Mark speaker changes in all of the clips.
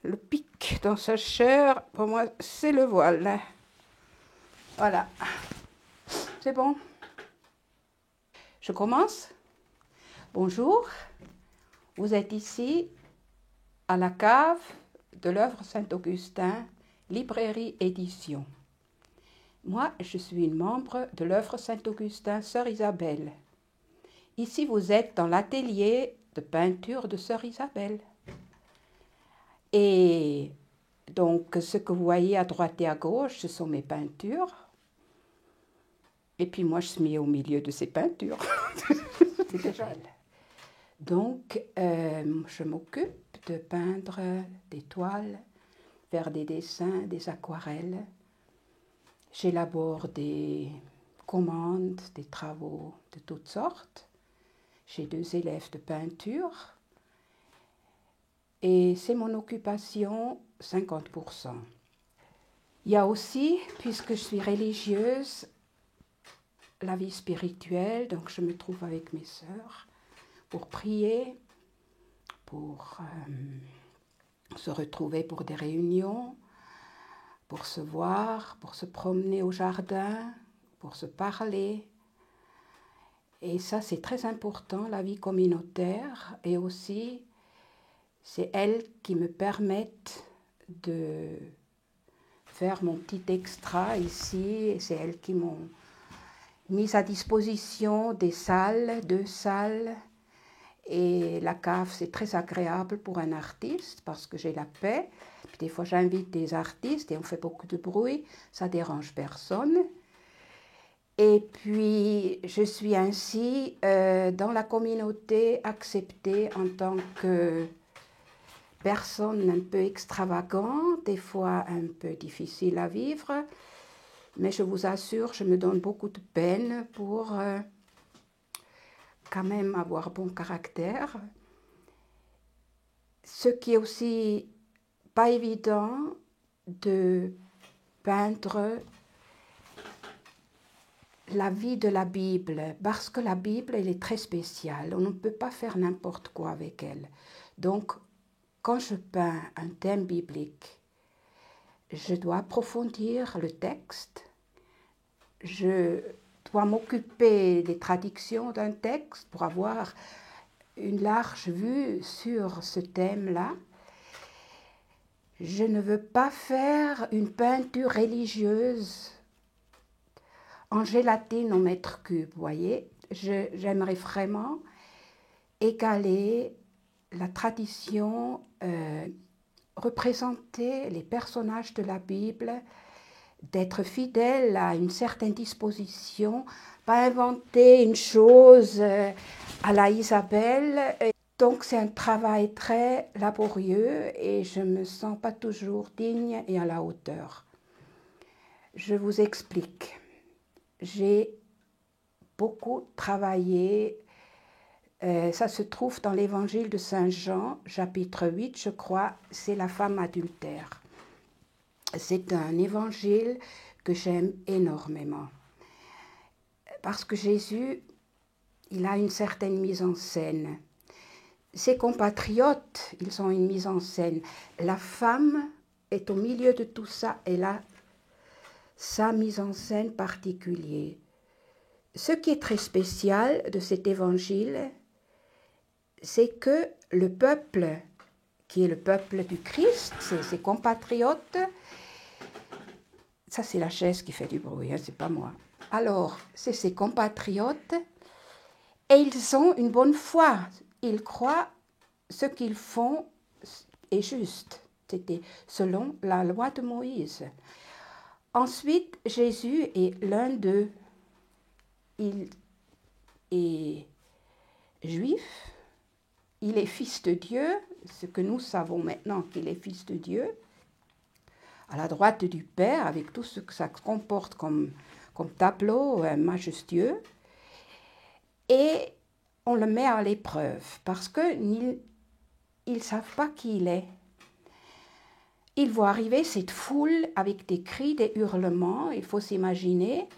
Speaker 1: le pic dans sa chair, pour moi, c'est le voile. Voilà. C'est bon. Je commence. Bonjour. Vous êtes ici à la cave de l'œuvre Saint-Augustin, librairie édition. Moi, je suis une membre de l'œuvre Saint-Augustin, Sœur Isabelle. Ici, vous êtes dans l'atelier de peinture de Sœur Isabelle. Et donc, ce que vous voyez à droite et à gauche, ce sont mes peintures. Et puis moi, je suis mis au milieu de ces peintures. C'est déjà... Donc, je m'occupe de peindre des toiles, faire des dessins, des aquarelles. J'élabore des commandes, des travaux de toutes sortes. J'ai 2 élèves de peinture. Et c'est mon occupation 50%. Il y a aussi, puisque je suis religieuse, la vie spirituelle, donc je me trouve avec mes sœurs pour prier, pour se retrouver pour des réunions, pour se voir, pour se promener au jardin, pour se parler. Et ça, c'est très important, la vie communautaire, et aussi, c'est elles qui me permettent de faire mon petit extra ici, et c'est elles qui m'ont mise à disposition des salles, 2 salles. Et la cave, c'est très agréable pour un artiste parce que j'ai la paix. Puis des fois, j'invite des artistes et on fait beaucoup de bruit. Ça dérange personne. Et puis, je suis ainsi dans la communauté acceptée en tant que personne un peu extravagante, des fois un peu difficile à vivre. Mais je vous assure, je me donne beaucoup de peine pour quand même avoir bon caractère. Ce qui est aussi pas évident de peindre la vie de la Bible, parce que la Bible, elle est très spéciale. On ne peut pas faire n'importe quoi avec elle. Donc, quand je peins un thème biblique, je dois approfondir le texte, je dois m'occuper des traductions d'un texte pour avoir une large vue sur ce thème-là. Je ne veux pas faire une peinture religieuse en gélatine au mètre cube, vous voyez. J'aimerais vraiment égaler la tradition, représenter les personnages de la Bible, d'être fidèle à une certaine disposition, pas inventer une chose à la Isabelle. Donc c'est un travail très laborieux et je ne me sens pas toujours digne et à la hauteur. Je vous explique. J'ai beaucoup travaillé, ça se trouve dans l'évangile de Saint Jean, chapitre 8, je crois, c'est la femme adultère. C'est un évangile que j'aime énormément. Parce que Jésus, il a une certaine mise en scène. Ses compatriotes, ils ont une mise en scène. La femme est au milieu de tout ça, elle a sa mise en scène particulière. Ce qui est très spécial de cet évangile, c'est que le peuple, qui est le peuple du Christ, c'est ses compatriotes, ça c'est la chaise qui fait du bruit, hein, c'est pas moi. Alors, c'est ses compatriotes, et ils ont une bonne foi. Ils croient ce qu'ils font est juste. C'était selon la loi de Moïse. Ensuite, Jésus est l'un d'eux. Il est juif, il est fils de Dieu, ce que nous savons maintenant qu'il est fils de Dieu, à la droite du Père, avec tout ce que ça comporte comme tableau majestueux, et on le met à l'épreuve, parce qu'ils ne savent pas qui il est. Ils voient arriver cette foule avec des cris, des hurlements, il faut s'imaginer,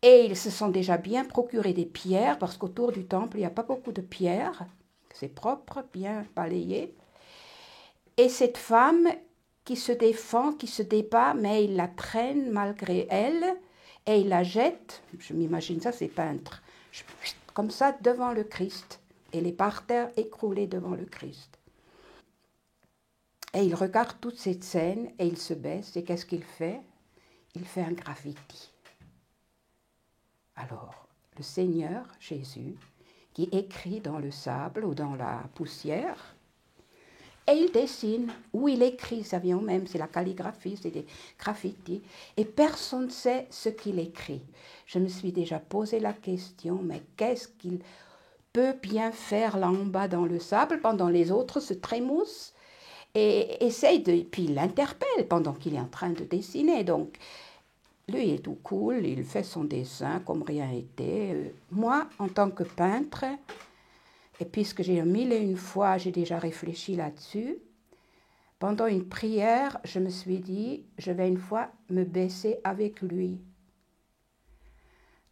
Speaker 1: et ils se sont déjà bien procuré des pierres, parce qu'autour du temple, il n'y a pas beaucoup de pierres, c'est propre, bien balayé. Et cette femme qui se défend, qui se débat, mais il la traîne malgré elle et il la jette, je m'imagine ça, c'est peintre, comme ça devant le Christ. Elle est par terre écroulée devant le Christ. Et il regarde toute cette scène et il se baisse. Et qu'est-ce qu'il fait? Il fait un graffiti. Alors, le Seigneur Jésus, qui écrit dans le sable ou dans la poussière, et il dessine, ou il écrit, savions même, c'est la calligraphie, c'est des graffitis, et personne ne sait ce qu'il écrit. Je me suis déjà posé la question, mais qu'est-ce qu'il peut bien faire là en bas dans le sable pendant les autres se trémoussent et essaye de... Puis il l'interpelle pendant qu'il est en train de dessiner. Donc, lui, il est tout cool, il fait son dessin comme rien n'était. Moi, en tant que peintre, et puisque j'ai 1001 fois, j'ai déjà réfléchi là-dessus, pendant une prière, je me suis dit, je vais une fois me baisser avec lui.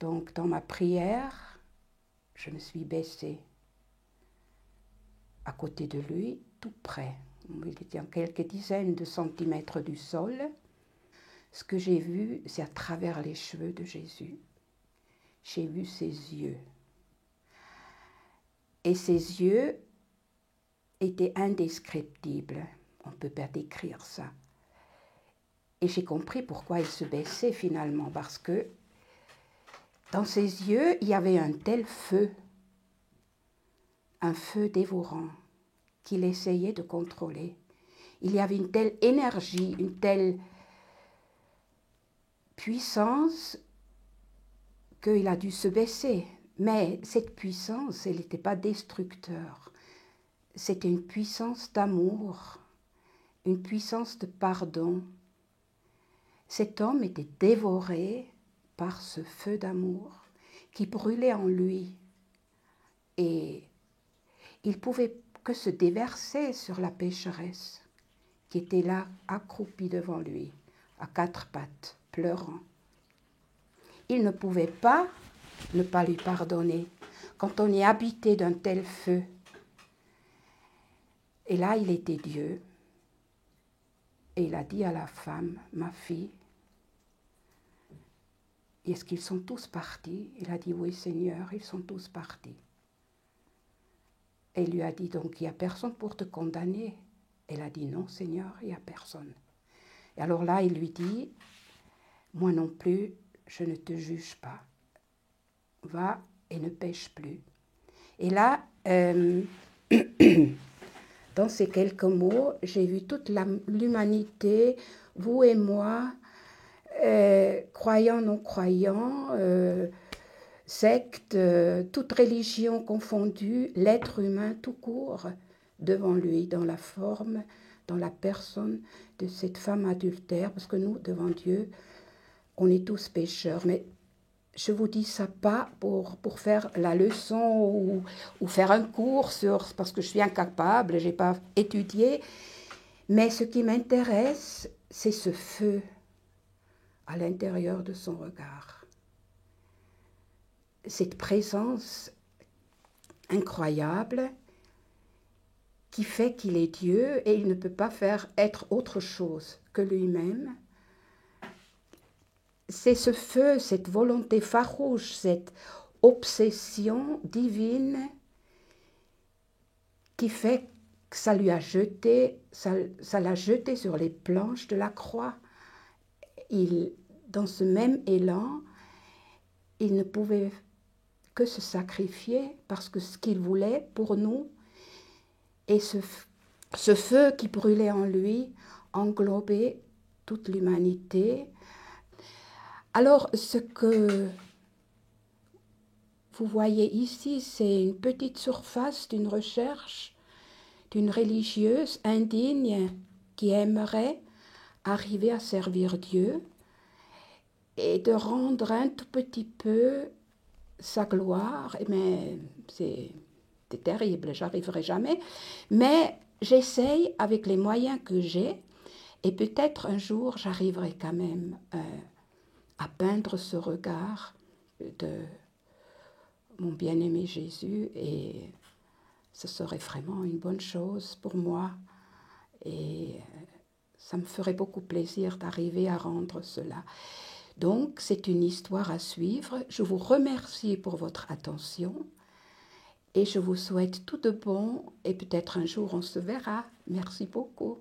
Speaker 1: Donc, dans ma prière, je me suis baissée à côté de lui, tout près. Il était à quelques dizaines de centimètres du sol. Ce que j'ai vu, c'est à travers les cheveux de Jésus. J'ai vu ses yeux. Et ses yeux étaient indescriptibles. On ne peut pas décrire ça. Et j'ai compris pourquoi il se baissait finalement, parce que dans ses yeux, il y avait un tel feu, un feu dévorant, qu'il essayait de contrôler. Il y avait une telle énergie, une telle puissance qu'il a dû se baisser. Mais cette puissance, elle n'était pas destructeur. C'était une puissance d'amour, une puissance de pardon. Cet homme était dévoré par ce feu d'amour qui brûlait en lui. Et il pouvait que se déverser sur la pécheresse qui était là, accroupie devant lui, à quatre pattes, pleurant. Il ne pouvait pas ne pas lui pardonner quand on est habité d'un tel feu. Et là, il était Dieu. Et il a dit à la femme, ma fille, est-ce qu'ils sont tous partis? Il a dit, oui Seigneur, ils sont tous partis. Et il lui a dit, donc il n'y a personne pour te condamner. Elle a dit, non Seigneur, il n'y a personne. Et alors là, il lui dit, moi non plus, je ne te juge pas. Va et ne pêche plus. Et là, dans ces quelques mots, j'ai vu toute l'humanité, vous et moi, croyants, non-croyants, sectes, toute religion confondue, l'être humain tout court devant lui, dans la forme, dans la personne de cette femme adultère, parce que nous, devant Dieu, on est tous pécheurs. Mais je vous dis ça pas pour faire la leçon ou faire un cours parce que je suis incapable, je n'ai pas étudié. Mais ce qui m'intéresse, c'est ce feu à l'intérieur de son regard. Cette présence incroyable qui fait qu'il est Dieu et il ne peut pas être autre chose que lui-même. C'est ce feu, cette volonté farouche, cette obsession divine qui fait que ça l'a jeté sur les planches de la croix. Dans ce même élan, il ne pouvait que se sacrifier parce que ce qu'il voulait pour nous, et ce feu qui brûlait en lui englobait toute l'humanité. Alors, ce que vous voyez ici, c'est une petite surface d'une recherche d'une religieuse indigne qui aimerait arriver à servir Dieu et de rendre un tout petit peu sa gloire. Mais c'est terrible, j'arriverai jamais. Mais j'essaye avec les moyens que j'ai et peut-être un jour j'arriverai quand même à peindre ce regard de mon bien-aimé Jésus et ce serait vraiment une bonne chose pour moi Et ça me ferait beaucoup plaisir d'arriver à rendre cela. Donc, c'est une histoire à suivre. Je vous remercie pour votre attention et je vous souhaite tout de bon et peut-être un jour on se verra. Merci beaucoup.